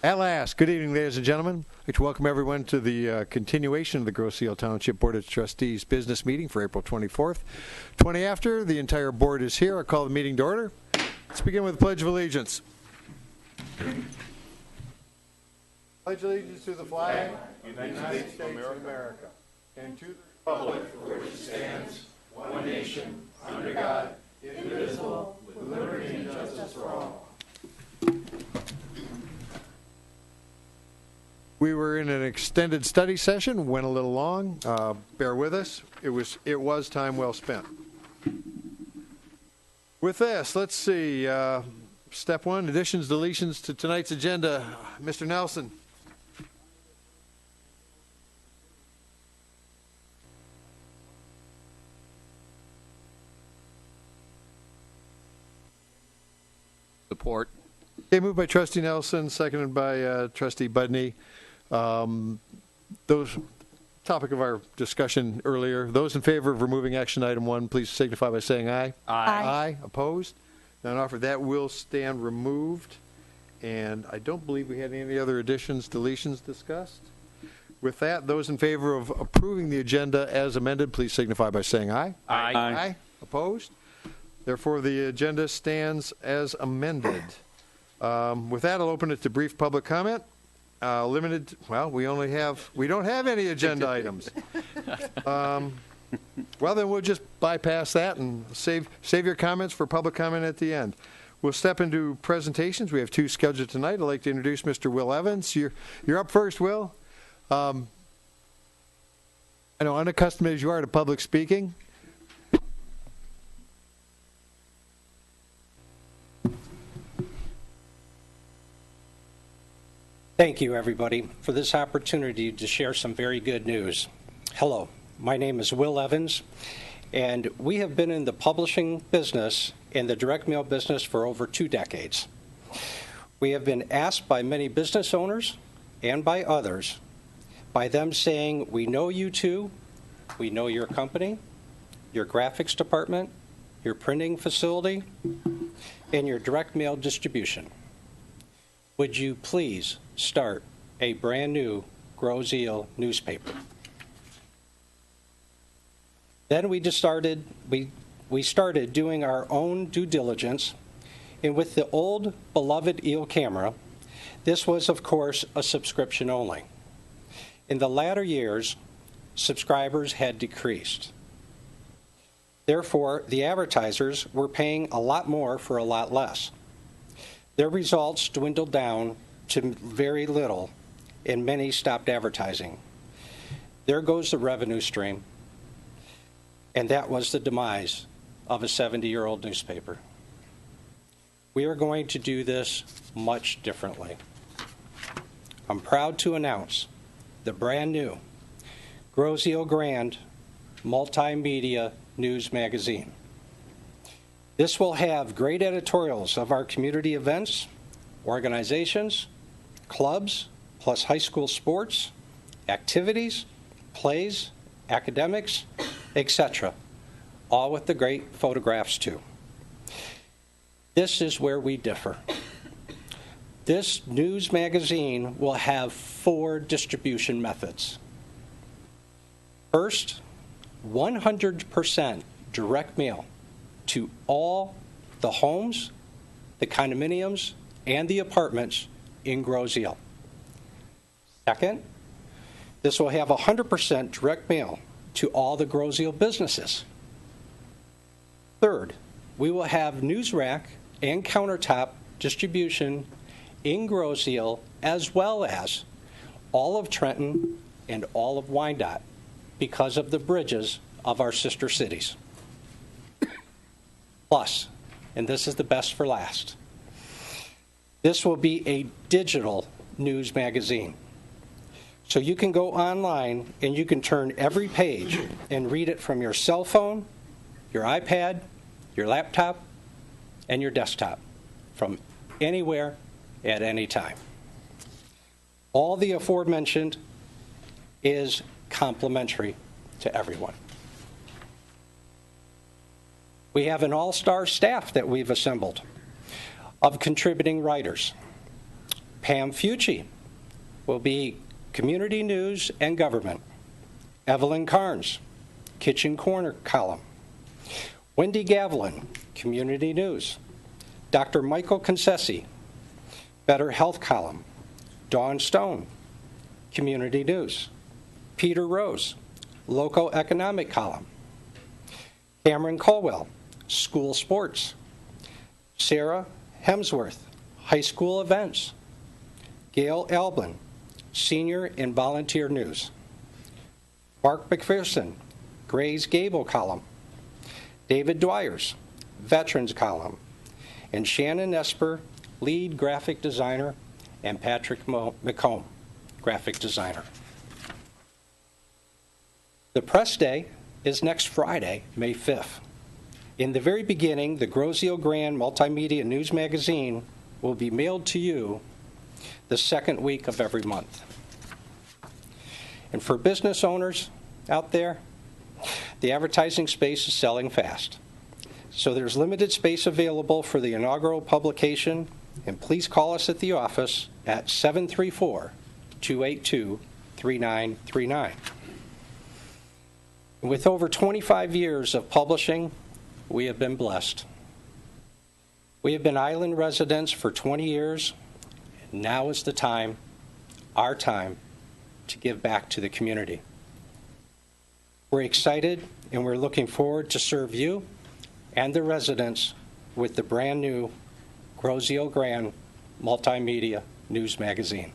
At last, good evening, ladies and gentlemen. I'd like to welcome everyone to the continuation of the Grosse Ile Township Board of Trustees business meeting for April 24th. 20 after, the entire board is here. I call the meeting to order. Let's begin with the Pledge of Allegiance. Pledge allegiance to the flag of the United States of America and to the republic for which it stands, one nation, under God, indivisible, with liberty and justice for all. We were in an extended study session, went a little long. Bear with us. It was time well spent. With this, let's see. Step one, additions, deletions to tonight's agenda. Mr. Nelson. Support. Okay, moved by Trustee Nelson, seconded by Trustee Budney. Those topic of our discussion earlier. Those in favor of removing action item 1, please signify by saying aye. Aye. Aye. Opposed? None offered. That will stand removed. And I don't believe we had any other additions, deletions discussed. With that, those in favor of approving the agenda as amended, please signify by saying aye. Aye. Aye. Opposed? Therefore, the agenda stands as amended. With that, I'll open it to brief public comment. Limited, well, we don't have any agenda items. Well, then we'll just bypass that and save your comments for public comment at the end. We'll step into presentations. We have 2 scheduled tonight. I'd like to introduce Mr. Will Evans. You're up first, Will. I know, unaccustomed as you are to public speaking. Thank you, everybody, for this opportunity to share some very good news. Hello, my name is Will Evans, and we have been in the publishing business and the direct mail business for over 2 decades. We have been asked by many business owners and by others, by them saying, we know you two, we know your company, your graphics department, your printing facility, and your direct mail distribution. Would you please start a brand new Grosse Ile newspaper? Then we started doing our own due diligence, and with the old beloved Ile camera, this was, of course, a subscription only. In the latter years, subscribers had decreased. Therefore, the advertisers were paying a lot more for a lot less. Their results dwindled down to very little, and many stopped advertising. There goes the revenue stream, and that was the demise of a 70-year-old newspaper. We are going to do this much differently. I'm proud to announce the brand new Grosse Ile Grand multimedia news magazine. This will have great editorials of our community events, organizations, clubs, plus high school sports, activities, plays, academics, etc., all with the great photographs too. This is where we differ. This news magazine will have 4 distribution methods. First, 100% direct mail to all the homes, the condominiums, and the apartments in Grosse Ile. Second, this will have 100% direct mail to all the Grosse Ile businesses. Third, we will have news rack and countertop distribution in Grosse Ile, as well as all of Trenton and all of Wyandotte, because of the bridges of our sister cities. Plus, and this is the best for last, this will be a digital news magazine. So you can go online and you can turn every page and read it from your cell phone, your iPad, your laptop, and your desktop from anywhere at any time. All the aforementioned is complimentary to everyone. We have an all-star staff that we've assembled of contributing writers. Pam Fucci will be Community News and Government. Evelyn Carnes, Kitchen Corner column. Wendy Gavlin, Community News. Dr. Michael Concessi, Better Health column. Dawn Stone, Community News. Peter Rose, Local Economic column. Cameron Colwell, School Sports. Sarah Hemsworth, High School Events. Gail Albin, Senior and Volunteer News. Mark McPherson, Gray's Gable column. David Dwyer's, Veterans column. And Shannon Esper, Lead Graphic Designer, and Patrick McComb, Graphic Designer. The press day is next Friday, May 5th. In the very beginning, the Grosio Grand Multimedia News Magazine will be mailed to you the second week of every month. And for business owners out there, the advertising space is selling fast. So there's limited space available for the inaugural publication, and please call us at the office at 734-282-3939. With over 25 years of publishing, we have been blessed. We have been island residents for 20 years, and now is the time, our time, to give back to the community. We're excited and we're looking forward to serve you and the residents with the brand new Grosio Grand Multimedia News Magazine.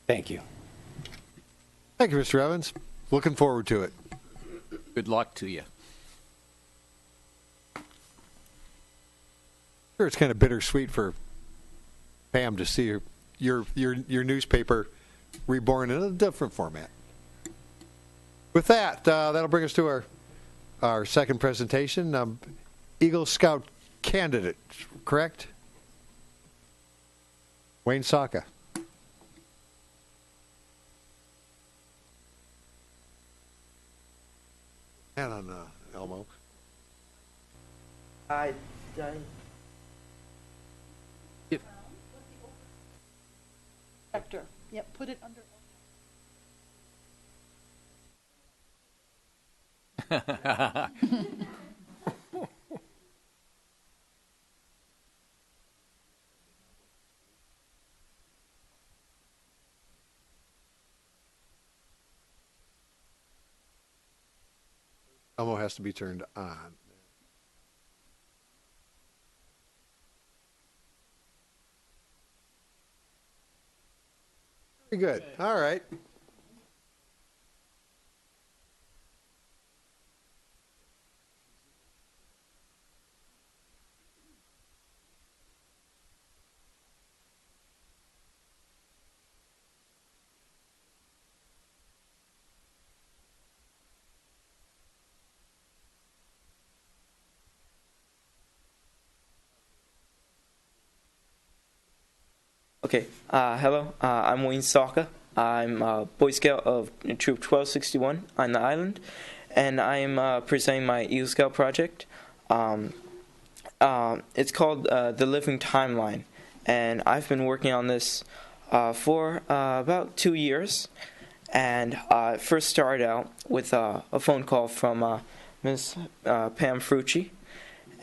Thank you. Thank you, Mr. Evans. Looking forward to it. Good luck to you. Sure, it's kind of bittersweet for Pam to see your newspaper reborn in a different format. With that, that'll bring us to our second presentation. Eagle Scout candidate, correct? Wayne Saka. And on Elmo. Director. Yep, put it under. Elmo has to be turned on. Very good. All right. Okay, hello, I'm Wayne Saka. I'm a Boy Scout of Troop 1261 on the island, and I am presenting my Eagle Scout project. It's called The Living Timeline, and I've been working on this for about 2 years. And I first started out with a phone call from Ms. Pam Frucci,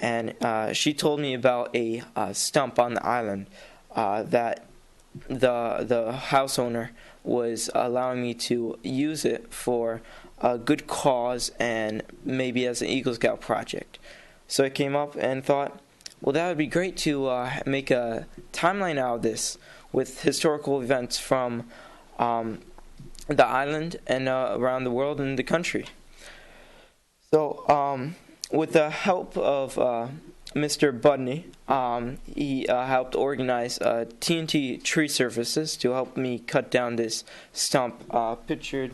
and she told me about a stump on the island that the house owner was allowing me to use it for a good cause and maybe as an Eagle Scout project. So I came up and thought, well, that would be great to make a timeline out of this with historical events from the island and around the world and the country. So with the help of Mr. Budney, he helped organize TNT Tree Services to help me cut down this stump pictured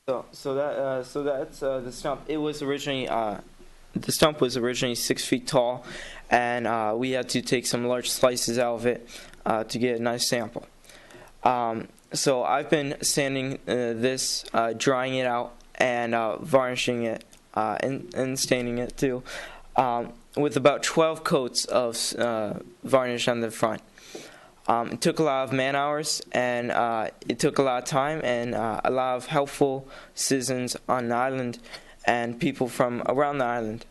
So that's the stump. It was originally the stump was originally 6 feet tall, and we had to take some large slices out of it to get a nice sample. So I've been sanding this, drying it out, and varnishing it and staining it too, with about 12 coats of varnish on the front. It took a lot of man hours, and it took a lot of time, and a lot of helpful citizens on the island and people from around the island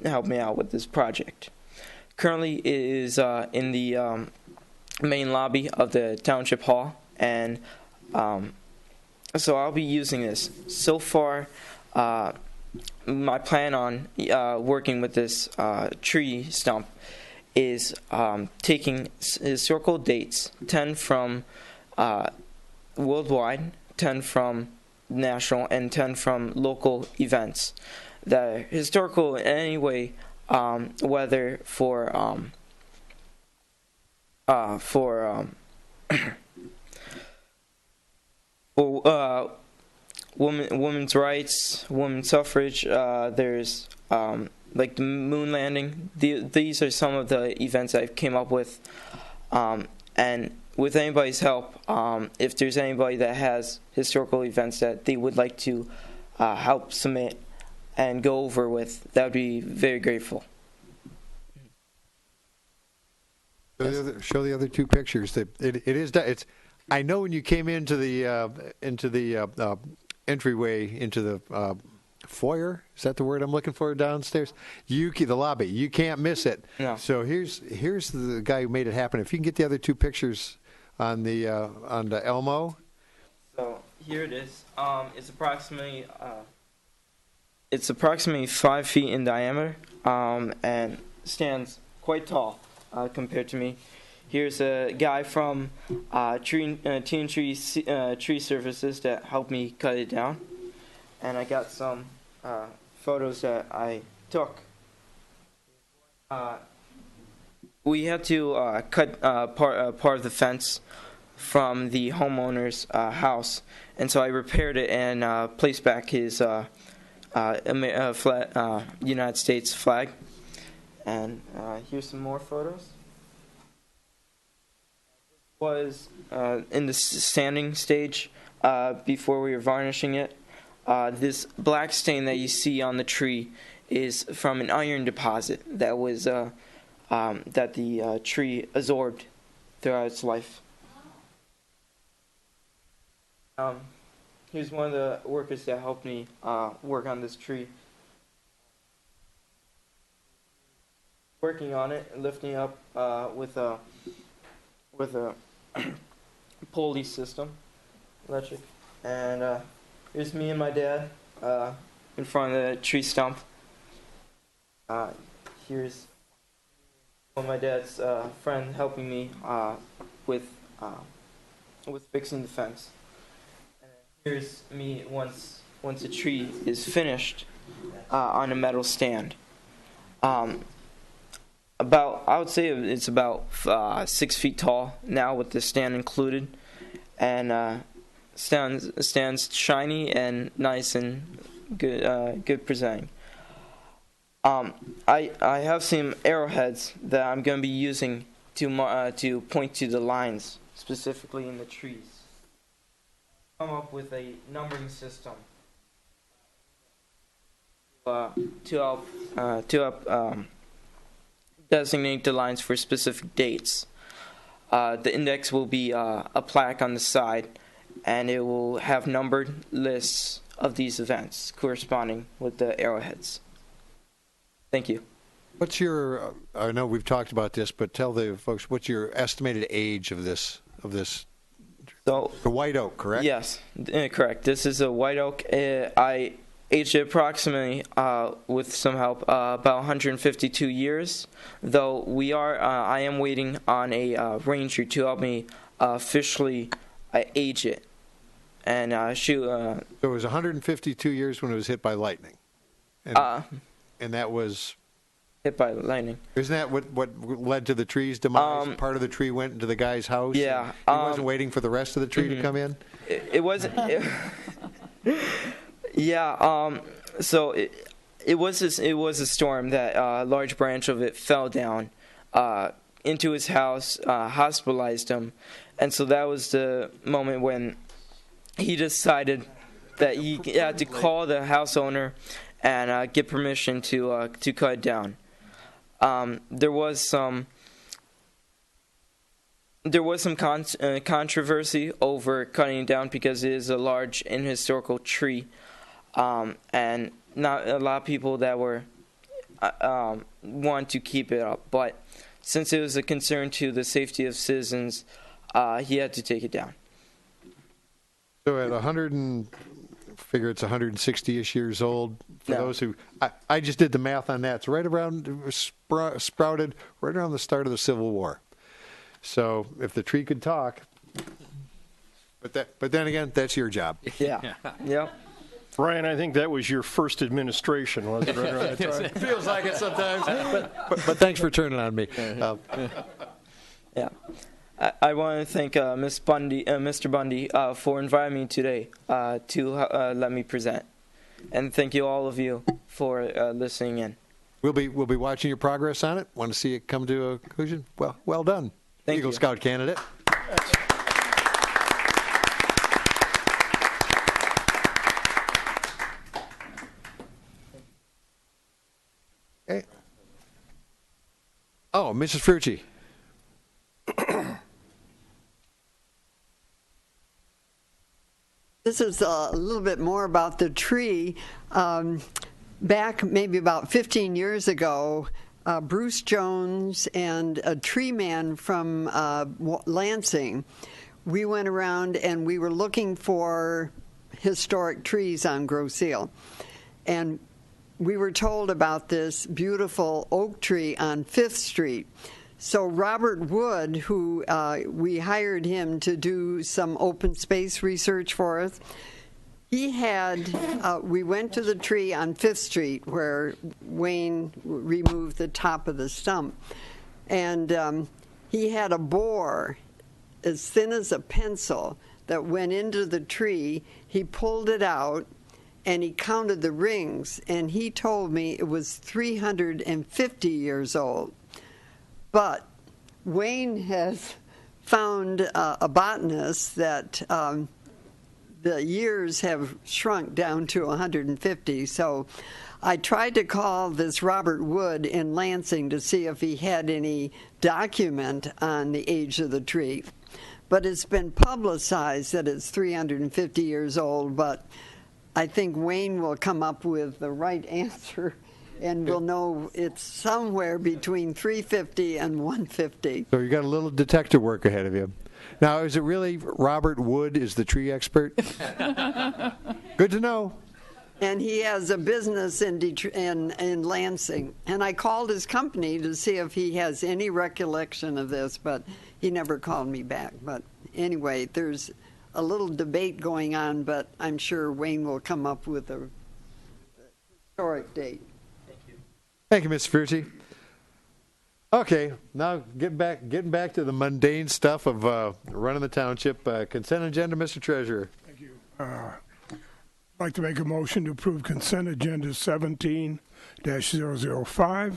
helped me out with this project. Currently, it is in the main lobby of the Township Hall, and so I'll be using this. So far, my plan on working with this tree stump is taking historical dates, 10 from worldwide, 10 from national, and 10 from local events that are historical in any way, whether for women's rights, women's suffrage. There's like the moon landing. These are some of the events I came up with, and with anybody's help, if there's anybody that has historical events that they would like to help submit and go over with, that would be very grateful. Show the other two pictures. It's. I know when you came into the entryway into the foyer. Is that the word I'm looking for downstairs? The lobby. You can't miss it. No. So here's the guy who made it happen. If you can get the other two pictures on the Elmo. So here it is. It's approximately 5 feet in diameter, and stands quite tall compared to me. Here's a guy from Tree Services that helped me cut it down, and I got some photos that I took. We had to cut part of the fence from the homeowner's house, and so I repaired it and placed back his United States flag. And here's some more photos. Was in the sanding stage before we were varnishing it. This black stain that you see on the tree is from an iron deposit that was that the tree absorbed throughout its life. Here's one of the workers that helped me work on this tree. Working on it, lifting up with a pulley system, electric. And here's me and my dad in front of the tree stump. Here's one of my dad's friend helping me with fixing the fence. And here's me once the tree is finished on a metal stand. I would say it's about 6 feet tall now with the stand included, and stands shiny and nice and good presenting. I have some arrowheads that I'm going to be using to point to the lines specifically in the trees. Come up with a numbering system to help designate the lines for specific dates. The index will be a plaque on the side, and it will have numbered lists of these events corresponding with the arrowheads. Thank you. What's your? I know we've talked about this, but tell the folks what's your estimated age of this. So the white oak, correct? Yes, correct. This is a white oak. I aged it approximately, with some help, about 152 years. Though I am waiting on a ranger to help me officially age it. And so it was 152 years when it was hit by lightning, and that was hit by lightning. Isn't that what led to the tree's demise? Part of the tree went into the guy's house. Yeah, he wasn't waiting for the rest of the tree to come in. It wasn't. Yeah. So it was a storm that a large branch of it fell down into his house, hospitalized him, and so that was the moment when he decided that he had to call the house owner and get permission to cut it down. There was some controversy over cutting it down because it is a large and historical tree, and not a lot of people that were want to keep it up. But since it was a concern to the safety of citizens, he had to take it down. So at 100 and figure it's 160-ish years old. For No. those who, I just did the math on that. It's right around sprouted right around the start of the Civil War. So if the tree could talk, but then again, that's your job. Yeah. Yep. Ryan, I think that was your first administration, was it? Right around that time? Feels like it sometimes. But thanks for turning on me. Yeah. I want to thank Mr. Bundy, for inviting me today to let me present, and thank you all of you for listening in. We'll be watching your progress on it. Want to see it come to a conclusion? Well done, Thank Eagle you. Scout candidate. Okay. Oh, Mrs. Frucci. This is a little bit more about the tree. Back maybe about 15 years ago, Bruce Jones and a tree man from Lansing, we went around and we were looking for historic trees on Grosse Ile. And we were told about this beautiful oak tree on 5th Street. So Robert Wood, who we hired him to do some open space research for us, he had, we went to the tree on 5th Street where Wayne removed the top of the stump. And he had a bore as thin as a pencil that went into the tree. He pulled it out and he counted the rings, and he told me it was 350 years old. But Wayne has found a botanist that the years have shrunk down to 150. So I tried to call this Robert Wood in Lansing to see if he had any document on the age of the tree. But it's been publicized that it's 350 years old, but I think Wayne will come up with the right answer, and we'll know it's somewhere between 350 and 150. So you got a little detective work ahead of you. Now, is it really Robert Wood is the tree expert? Good to know. And he has a business in Lansing. And I called his company to see if he has any recollection of this, but he never called me back. But anyway, there's a little debate going on, but I'm sure Wayne will come up with a historic date. Thank you, Mr. Frucci. Okay, now getting back to the mundane stuff of running the township. Consent agenda, Mr. Treasurer. Thank you. I'd like to make a motion to approve consent agenda 17-005.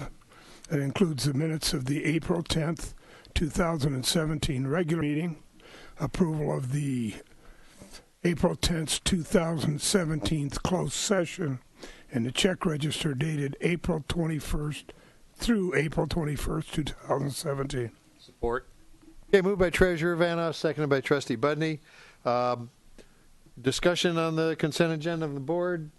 That includes the minutes of the April 10th, 2017 regular meeting, approval of the April 10th, 2017 closed session, and the check register dated April 21st through April 21st, 2017. Support. Okay, moved by Treasurer Vanoff, seconded by Trustee Budney. Discussion on the consent agenda of the board.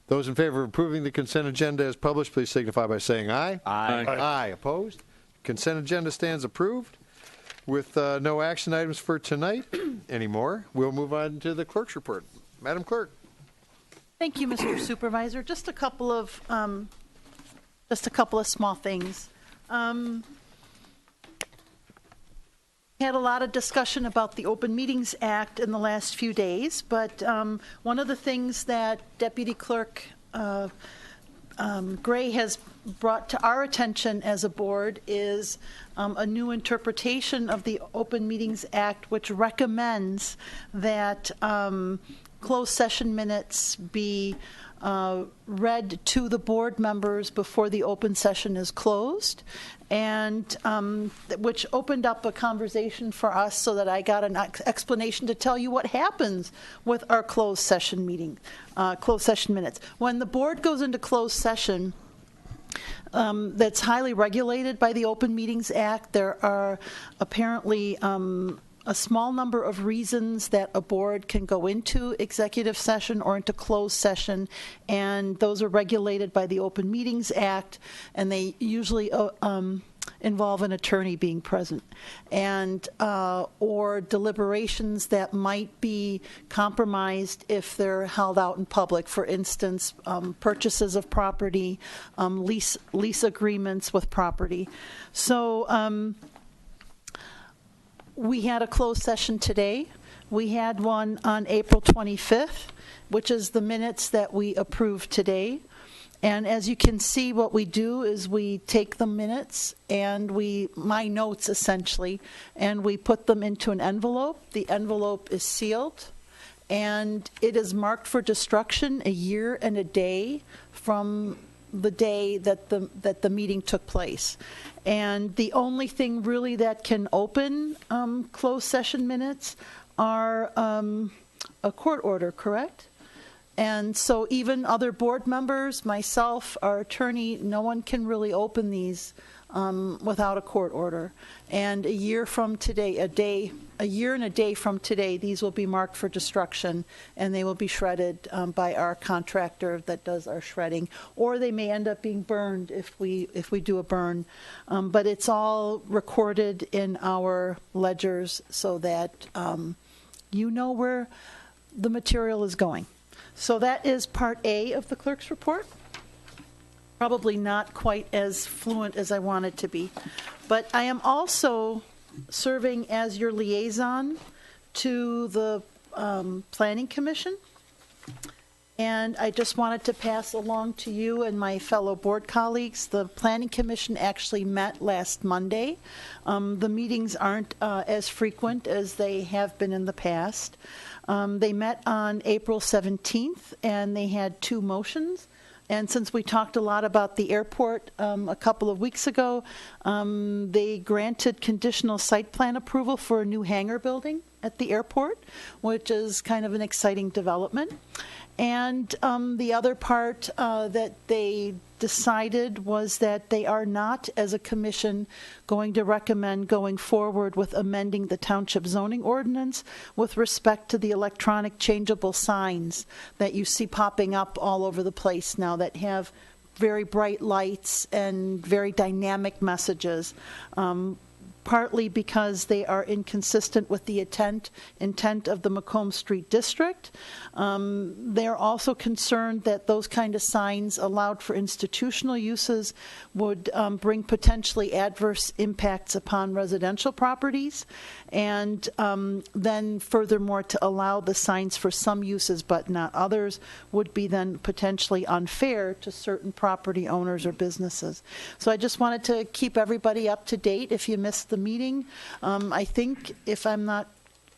Those in favor of approving the consent agenda as published, please signify by saying aye. Aye. Aye. Opposed? Consent agenda stands approved. With no action items for tonight anymore, we'll move on to the clerk's report. Madam Clerk. Thank you, Mr. Supervisor. Just a couple of small things. Had a lot of discussion about the Open Meetings Act in the last few days, but one of the things that Deputy Clerk Gray has brought to our attention as a board is a new interpretation of the Open Meetings Act, which recommends that closed session minutes be read to the board members before the open session is closed, and which opened up a conversation for us so that I got an explanation to tell you what happens with our closed session minutes. When the board goes into closed session, that's highly regulated by the Open Meetings Act. There are apparently a small number of reasons that a board can go into executive session or into closed session, and those are regulated by the Open Meetings Act, and they usually involve an attorney being present, and or deliberations that might be compromised if they're held out in public. For instance, purchases of property, lease agreements with property. So we had a closed session today. We had one on April 25th, which is the minutes that we approved today. And as you can see, what we do is we take the minutes and my notes essentially, and we put them into an envelope. The envelope is sealed, and it is marked for destruction a year and a day from the day that the meeting took place. And the only thing really that can open closed session minutes are a court order, correct? And so even other board members, myself, our attorney, no one can really open these without a court order. And a year from today, a year and a day from today, these will be marked for destruction, and they will be shredded by our contractor that does our shredding, or they may end up being burned if we do a burn. But it's all recorded in our ledgers so that you know where the material is going. So that is part A of the clerk's report. Probably not quite as fluent as I want it to be. But I am also serving as your liaison to the Planning Commission. And I just wanted to pass along to you and my fellow board colleagues. The Planning Commission actually met last Monday. The meetings aren't as frequent as they have been in the past. They met on April 17th, and they had 2 motions. And since we talked a lot about the airport a couple of weeks ago, they granted conditional site plan approval for a new hangar building at the airport, which is kind of an exciting development. And the other part that they decided was that they are not, as a commission, going to recommend going forward with amending the township zoning ordinance with respect to the electronic changeable signs that you see popping up all over the place now that have very bright lights and very dynamic messages. Partly because they are inconsistent with the intent of the Macomb Street District. They're also concerned that those kind of signs allowed for institutional uses would bring potentially adverse impacts upon residential properties, and then furthermore to allow the signs for some uses but not others would be then potentially unfair to certain property owners or businesses. So I just wanted to keep everybody up to date. If you missed the meeting, I think, if I'm not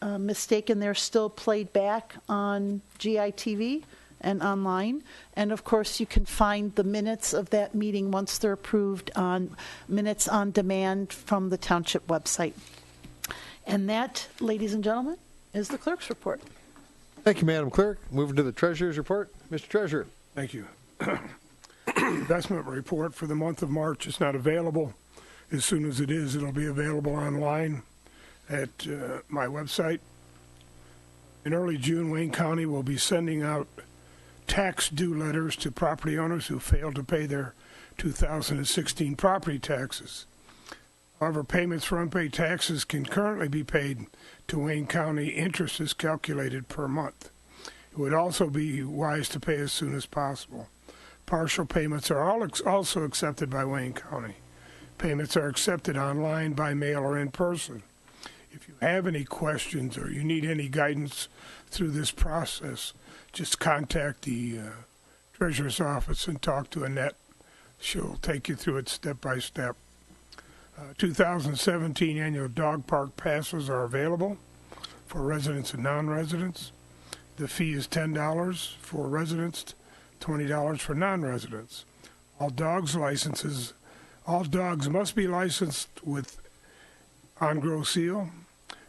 mistaken, they're still played back on GITV and online. And of course, you can find the minutes of that meeting once they're approved on Minutes on Demand from the Township website. And that, ladies and gentlemen, is the clerk's report. Thank you, Madam Clerk. Moving to the Treasurer's report. Mr. Treasurer. Thank you. Investment report for the month of March is not available. As soon as it is, it'll be available online at my website. In early June, Wayne County will be sending out tax due letters to property owners who failed to pay their 2016 property taxes. However, payments for unpaid taxes can currently be paid to Wayne County. Interest is calculated per month. It would also be wise to pay as soon as possible. Partial payments are also accepted by Wayne County. Payments are accepted online, by mail, or in person. If you have any questions or you need any guidance through this process, just contact the Treasurer's office and talk to Annette. She'll take you through it step by step. 2017 annual dog park passes are available for residents and non-residents. The fee is $10 for residents, $20 for non-residents. All dogs must be licensed with on-grow seal.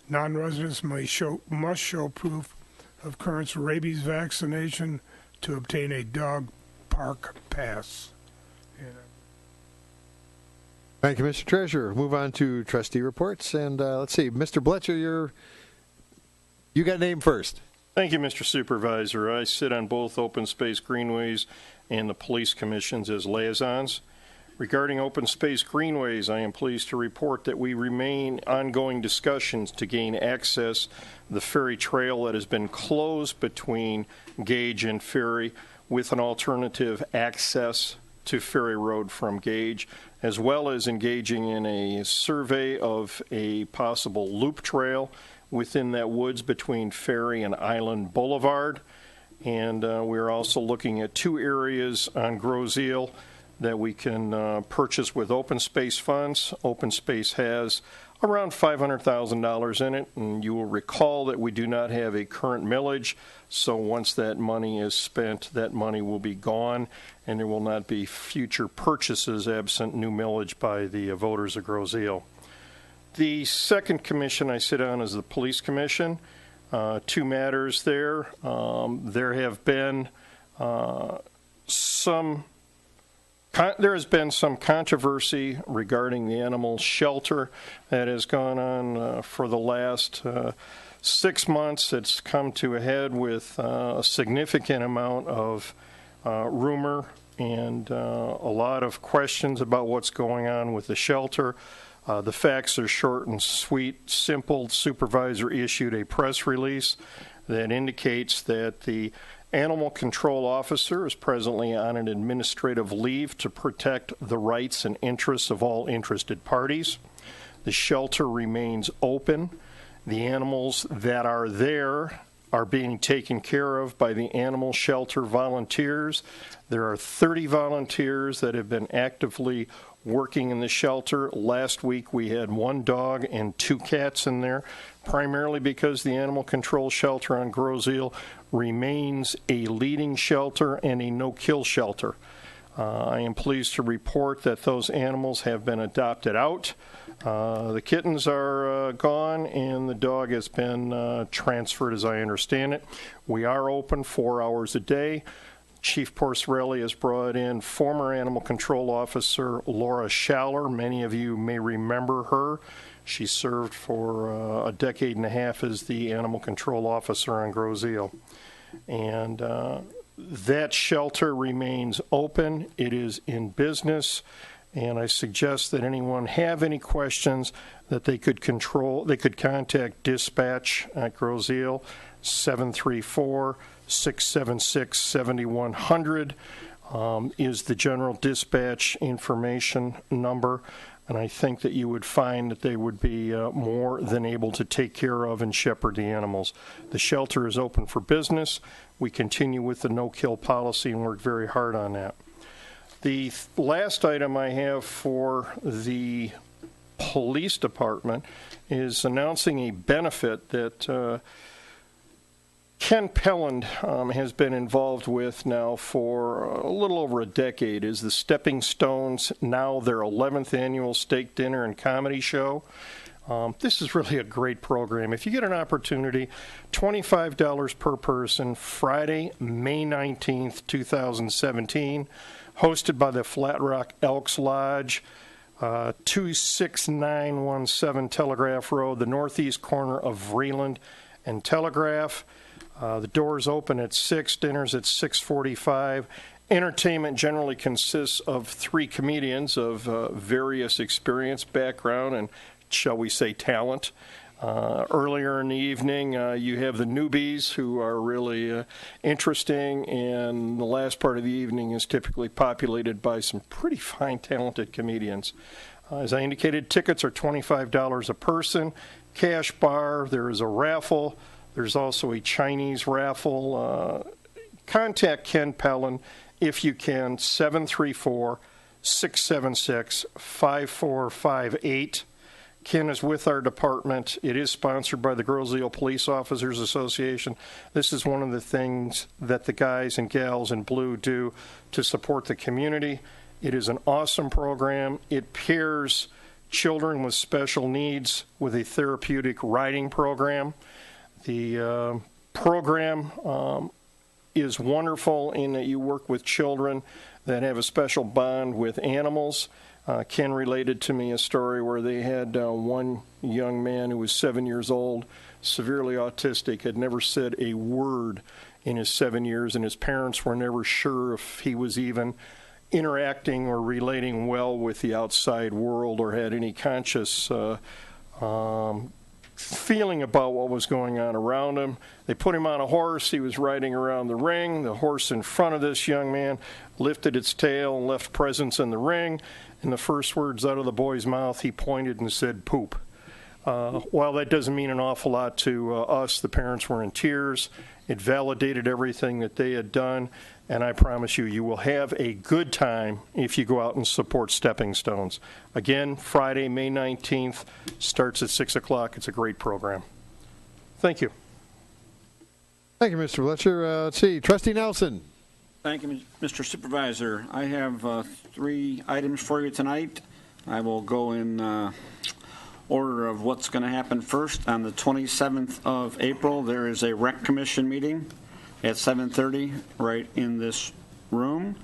Non-residents must show proof of current rabies vaccination to obtain a dog park pass. Thank you, Mr. Treasurer. Move on to trustee reports. And let's see, Mr. Bletcher, you got named first. Thank you, Mr. Supervisor. I sit on both Open Space Greenways and the Police Commissions as liaisons. Regarding Open Space Greenways, I am pleased to report that we remain ongoing discussions to gain access the ferry trail that has been closed between Gage and Ferry with an alternative access to Ferry Road from Gage, as well as engaging in a survey of a possible loop trail within that woods between Ferry and Island Boulevard. And we're also looking at 2 areas on Groseal that we can purchase with open space funds. Open space has around $500,000 in it, and you will recall that we do not have a current millage, so once that money is spent, that money will be gone, and there will not be future purchases absent new millage by the voters of Groseal. The second commission I sit on is the Police Commission. 2 matters there. There has been some controversy regarding the animal shelter that has gone on for the last 6 months. It's come to a head with a significant amount of rumor and a lot of questions about what's going on with the shelter. The facts are short and sweet, simple. The supervisor issued a press release that indicates that the animal control officer is presently on an administrative leave to protect the rights and interests of all interested parties. The shelter remains open. The animals that are there are being taken care of by the animal shelter volunteers. There are 30 volunteers that have been actively working in the shelter. Last week we had 1 dog and 2 cats in there, primarily because the animal control shelter on Groseal remains a leading shelter and a no-kill shelter. I am pleased to report that those animals have been adopted out. The kittens are gone, and the dog has been transferred, as I understand it. We are open 4 hours a day. Chief Porcelli has brought in former Animal Control Officer Laura Schaller. Many of you may remember her. She served for a decade and a half as the Animal Control Officer on Groseal. And that shelter remains open. It is in business. And I suggest that anyone have any questions that they could contact dispatch at Groseal, 734-676-7100 is the general dispatch information number. And I think that you would find that they would be more than able to take care of and shepherd the animals. The shelter is open for business. We continue with the no-kill policy and work very hard on that. The last item I have for the police department is announcing a benefit that Ken Pelland has been involved with now for a little over a decade. Is the Stepping Stones, now their 11th annual steak dinner and comedy show. This is really a great program. If you get an opportunity, $25 per person, Friday, May 19th, 2017, hosted by the Flat Rock Elks Lodge, 26917 Telegraph Road, the northeast corner of Vreeland and Telegraph. The doors open at 6, dinner's at 6:45. Entertainment generally consists of 3 comedians of various experience, background, and shall we say talent. Earlier in the evening, you have the newbies who are really interesting, and the last part of the evening is typically populated by some pretty fine, talented comedians. As I indicated, tickets are $25 a person, cash bar, there is a raffle, there's also a Chinese raffle. Contact Ken Pelland if you can, 734-676-5458. Ken is with our department. It is sponsored by the Groseal Police Officers Association. This is one of the things that the guys and gals in blue do to support the community. It is an awesome program. It pairs children with special needs with a therapeutic riding program. The program is wonderful in that you work with children that have a special bond with animals. Ken related to me a story where they had one young man who was 7 years old, severely autistic, had never said a word in his 7 years, and his parents were never sure if he was even interacting or relating well with the outside world or had any conscious feeling about what was going on around him. They put him on a horse. He was riding around the ring. The horse in front of this young man lifted its tail and left presence in the ring. And the first words out of the boy's mouth, he pointed and said, "Poop." While that doesn't mean an awful lot to us, the parents were in tears. It validated everything that they had done. And I promise you, you will have a good time if you go out and support Stepping Stones. Again, Friday, May 19th, starts at 6 o'clock. It's a great program. Thank you. Thank you, Mr. Fletcher. Let's see, Trustee Nelson. Thank you, Mr. Supervisor. I have 3 items for you tonight. I will go in order of what's going to happen first. On the 27th of April, there is a Rec Commission meeting at 7:30 right in this room.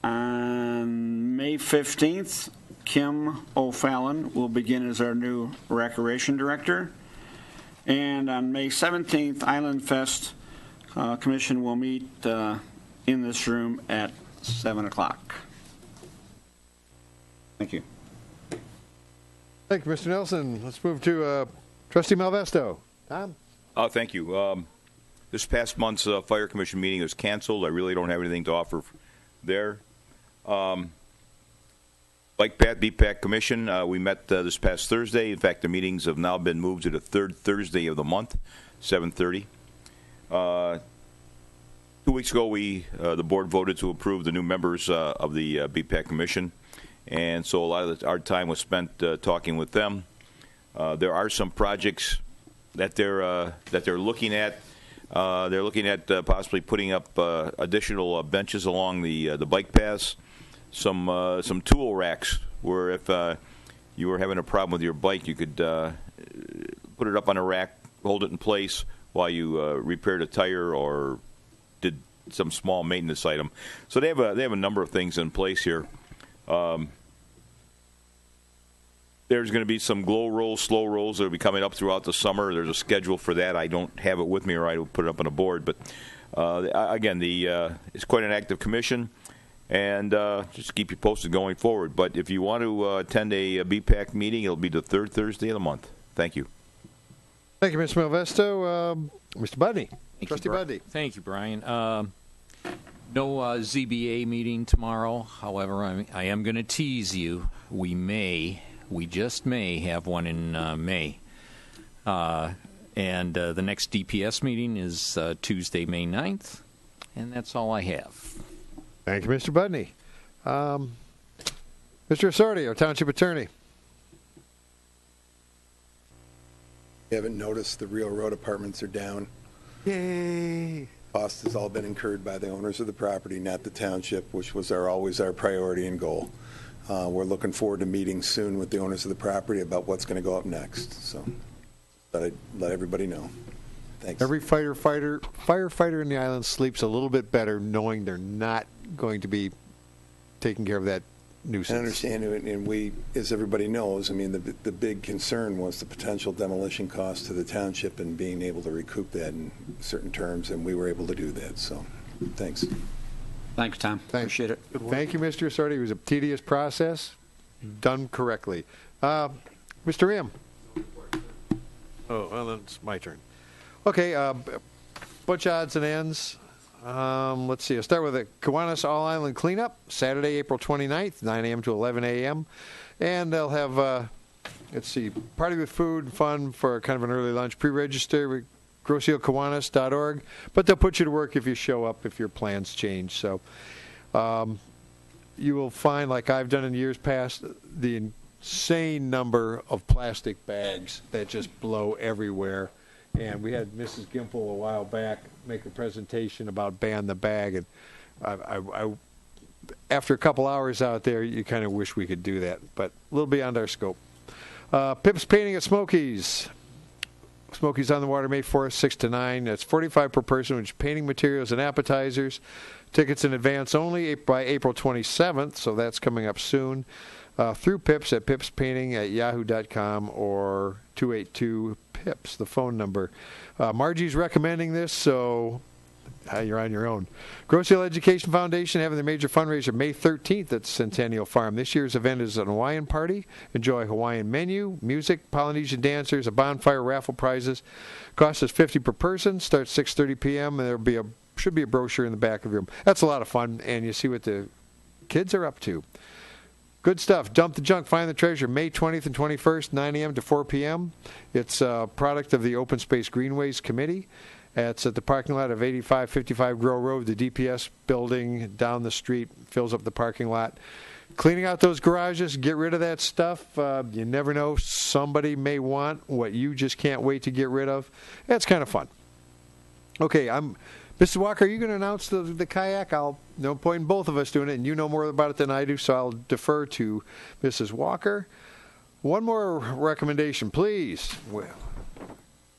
On May 15th, Kim O'Fallon will begin as our new Recreation Director. And on May 17th, Island Fest Commission will meet in this room at 7 o'clock. Thank you. Thank you, Mr. Nelson. Let's move to Trustee Malvesto. Tom? Thank you. This past month's Fire Commission meeting was canceled. I really don't have anything to offer there. Bike Path BPAC Commission, we met this past Thursday. In fact, the meetings have now been moved to the third Thursday of the month, 7:30. 2 weeks ago, the board voted to approve the new members of the BPAC Commission, and so a lot of our time was spent talking with them. There are some projects that they're looking at. They're looking at possibly putting up additional benches along the bike paths, some tool racks where if you were having a problem with your bike, you could put it up on a rack, hold it in place while you repaired a tire or did some small maintenance item. So they have a number of things in place here. There's going to be some glow rolls, slow rolls that will be coming up throughout the summer. There's a schedule for that. I don't have it with me, or I would put it up on a board. But again, it's quite an active commission, and just keep you posted going forward. But if you want to attend a BPAC meeting, it'll be the third Thursday of the month. Thank you. Thank you, Mr. Malvesto. Mr. Budney. Trustee Budney. Thank you, Brian. No ZBA meeting tomorrow. However, I am going to tease you. We just may have one in May. And the next DPS meeting is Tuesday, May 9th. And that's all I have. Thank you, Mr. Budney. Mr. Asardi, our Township Attorney. You haven't noticed the real road apartments are down. Yay! Cost has all been incurred by the owners of the property, not the township, which was always our priority and goal. We're looking forward to meeting soon with the owners of the property about what's going to go up next. So let everybody know. Thanks. Every firefighter in the island sleeps a little bit better knowing they're not going to be taking care of that nuisance. I understand, and we, as everybody knows, I mean, the big concern was the potential demolition cost to the township and being able to recoup that in certain terms, and we were able to do that. So, thanks. Thanks, Tom. Appreciate it. Thank you, Mr. Asardi. It was a tedious process, done correctly. Mr. M. Oh, well, then it's my turn. Okay, bunch of odds and ends. Let's see. I'll start with the Kiwanis All Island Cleanup, Saturday, April 29th, 9 a.m. to 11 a.m. And they'll have, let's see, party with food, fun for kind of an early lunch. Pre-register with grosealkiwanis.org. But they'll put you to work if you show up, if your plans change. So you will find, like I've done in years past, the insane number of plastic bags that just blow everywhere. And we had Mrs. Gimple a while back make a presentation about ban the bag, and I after a couple hours out there, you kind of wish we could do that, but a little beyond our scope. Pips Painting at Smokies. Smokies on the Water, May 4th, 6 to 9. That's $45 per person, which is painting materials and appetizers. Tickets in advance only by April 27th, so that's coming up soon. Through Pips at pipspainting@yahoo.com or 282-PIPS, the phone number. Margie's recommending this, so you're on your own. Grosse Hill Education Foundation having their major fundraiser May 13th at Centennial Farm. This year's event is an Hawaiian party. Enjoy Hawaiian menu, music, Polynesian dancers, a bonfire, raffle prizes. Cost is $50 per person. Starts 6:30 p.m. and should be a brochure in the back of your room. That's a lot of fun, and you see what the kids are up to. Good stuff. Dump the Junk, Find the Treasure, May 20th and 21st, 9 a.m. to 4 p.m. It's a product of the Open Space Greenways Committee. It's at the parking lot of 8555 Grow Road. The DPS building down the street fills up the parking lot. Cleaning out those garages, get rid of that stuff. You never know. Somebody may want what you just can't wait to get rid of. That's kind of fun. Okay, Mr. Walker, are you going to announce the kayak? No point in both of us doing it, and you know more about it than I do, so I'll defer to Mrs. Walker. One more recommendation, please.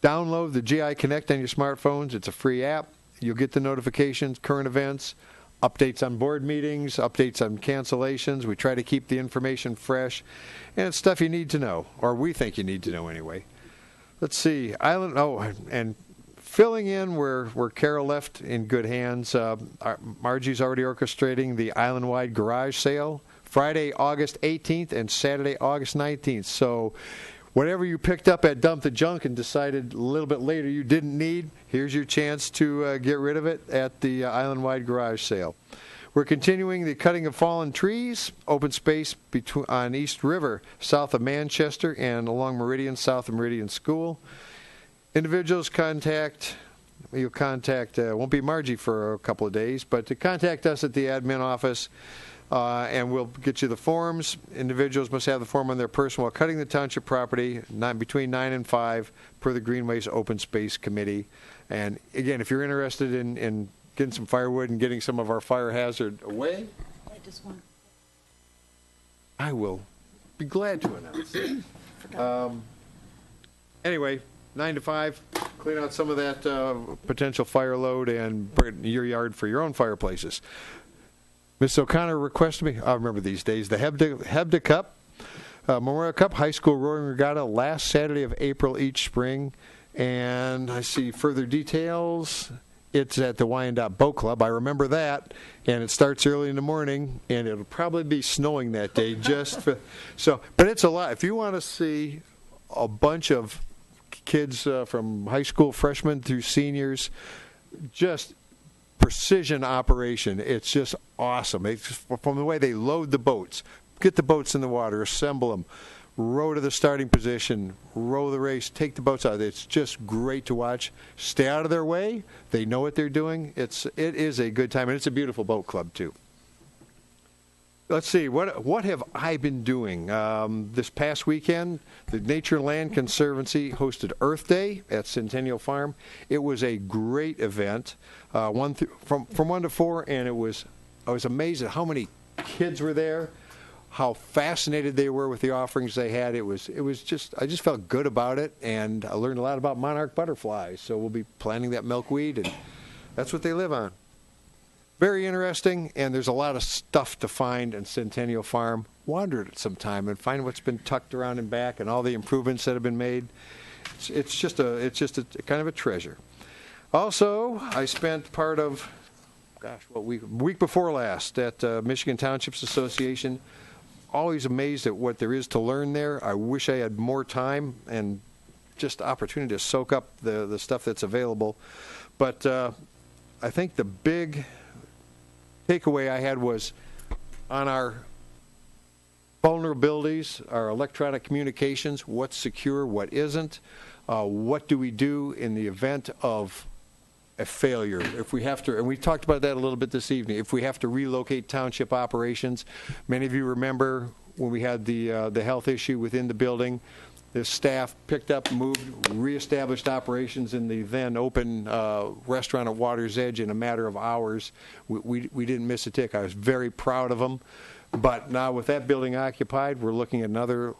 Download the GI Connect on your smartphones. It's a free app. You'll get the notifications, current events, updates on board meetings, updates on cancellations. We try to keep the information fresh, and it's stuff you need to know, or we think you need to know anyway. Let's see. And filling in where Carol left in good hands, Margie's already orchestrating the island-wide garage sale, Friday, August 18th, and Saturday, August 19th. So whatever you picked up at Dump the Junk and decided a little bit later you didn't need, here's your chance to get rid of it at the island-wide garage sale. We're continuing the cutting of fallen trees, open space on East River, south of Manchester, and along Meridian, south of Meridian School. Individuals won't be Margie for a couple of days, but to contact us at the admin office, and we'll get you the forms. Individuals must have the form on their person while cutting the township property between 9 and 5 per the Greenways Open Space Committee. And again, if you're interested in getting some firewood and getting some of our fire hazard away, I will be glad to announce it. Anyway, 9 to 5, clean out some of that potential fire load and bring it in your yard for your own fireplaces. Ms. O'Connor requested me, I remember these days, the Hebda Cup, Memorial Cup High School Rowing Regatta last Saturday of April each spring. And I see further details. It's at the Wyandotte Boat Club. I remember that. And it starts early in the morning, and it'll probably be snowing that day. But it's a lot. If you want to see a bunch of kids from high school freshmen through seniors, just precision operation. It's just awesome. From the way they load the boats, get the boats in the water, assemble them, row to the starting position, row the race, take the boats out. It's just great to watch. Stay out of their way. They know what they're doing. It is a good time, and it's a beautiful boat club too. Let's see, what have I been doing? This past weekend, the Nature and Land Conservancy hosted Earth Day at Centennial Farm. It was a great event, from 1 to 4, and I was amazed at how many kids were there, how fascinated they were with the offerings they had. It was just, I just felt good about it, and I learned a lot about monarch butterflies. So we'll be planting that milkweed, and that's what they live on. Very interesting, and there's a lot of stuff to find in Centennial Farm. Wander it sometime and find what's been tucked around and back and all the improvements that have been made. It's just a kind of a treasure. Also, I spent part of, week before last at Michigan Townships Association. Always amazed at what there is to learn there. I wish I had more time and just opportunity to soak up the stuff that's available. But I think the big takeaway I had was on our vulnerabilities, our electronic communications, what's secure, what isn't, what do we do in the event of a failure, if we have to, and we talked about that a little bit this evening, if we have to relocate township operations. Many of you remember when we had the health issue within the building. The staff picked up, moved, reestablished operations in the then open restaurant at Water's Edge in a matter of hours. We didn't miss a tick. I was very proud of them. But now with that building occupied, we're looking at another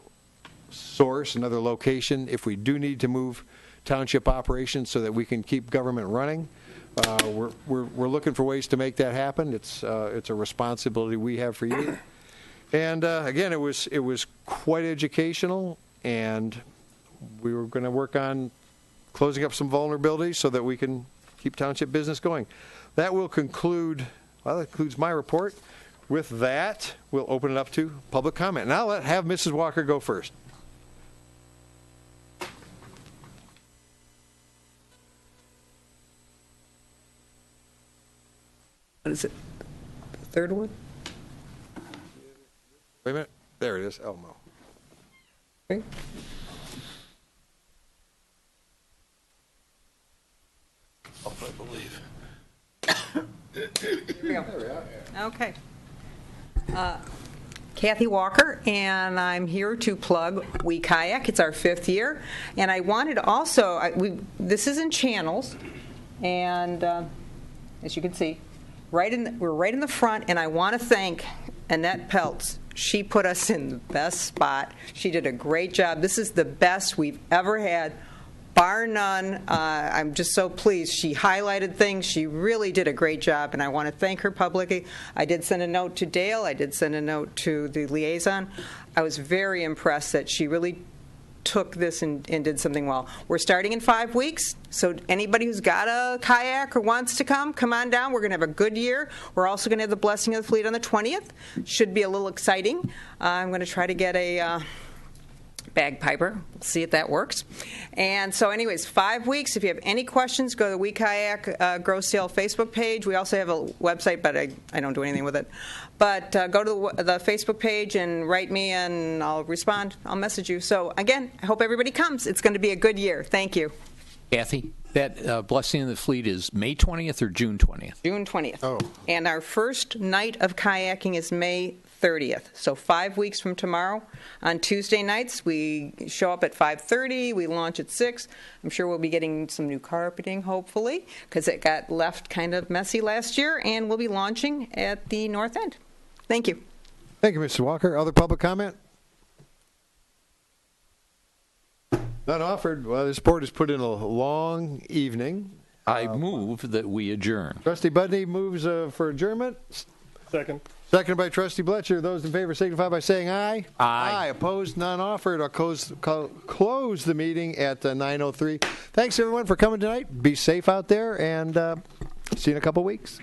source, another location. If we do need to move township operations so that we can keep government running, we're looking for ways to make that happen. It's a responsibility we have for you. And again, it was quite educational, and we were going to work on closing up some vulnerabilities so that we can keep township business going. That will conclude. Well, that concludes my report. With that, we'll open it up to public comment. And I'll have Mrs. Walker go first. What is it? The third one? Wait a minute. There it is. Elmo. Okay. I believe. Here we go. Okay. Kathy Walker, and I'm here to plug We Kayak. It's our 5th year, and I wanted to also, this is in Channels, and as you can see, we're right in the front, and I want to thank Annette Peltz. She put us in the best spot. She did a great job. This is the best we've ever had, bar none. I'm just so pleased. She highlighted things. She really did a great job, and I want to thank her publicly. I did send a note to Dale. I did send a note to the liaison. I was very impressed that she really took this and did something well. We're starting in 5 weeks, so anybody who's got a kayak or wants to come on down. We're going to have a good year. We're also going to have the Blessing of the Fleet on the 20th. Should be a little exciting. I'm going to try to get a bagpiper. We'll see if that works. And so anyways, 5 weeks. If you have any questions, go to the We Kayak Gross Sale Facebook page. We also have a website, but I don't do anything with it. But go to the Facebook page and write me, and I'll respond. I'll message you. So again, I hope everybody comes. It's going to be a good year. Thank you. Kathy, that Blessing of the Fleet is May 20th or June 20th? June 20th. Oh. And our first night of kayaking is May 30th. So 5 weeks from tomorrow. On Tuesday nights, we show up at 5:30. We launch at 6. I'm sure we'll be getting some new carpeting, hopefully, because it got left kind of messy last year. And we'll be launching at the north end. Thank you. Thank you, Mr. Walker. Other public comment? None offered. Well, this board has put in a long evening. I move that we adjourn. Trustee Budney moves for adjournment. Second. Seconded by Trustee Bletcher. Those in favor signify by saying aye. Aye. Opposed? None offered. I'll close the meeting at 9:03. Thanks, everyone, for coming tonight. Be safe out there, and see you in a couple weeks.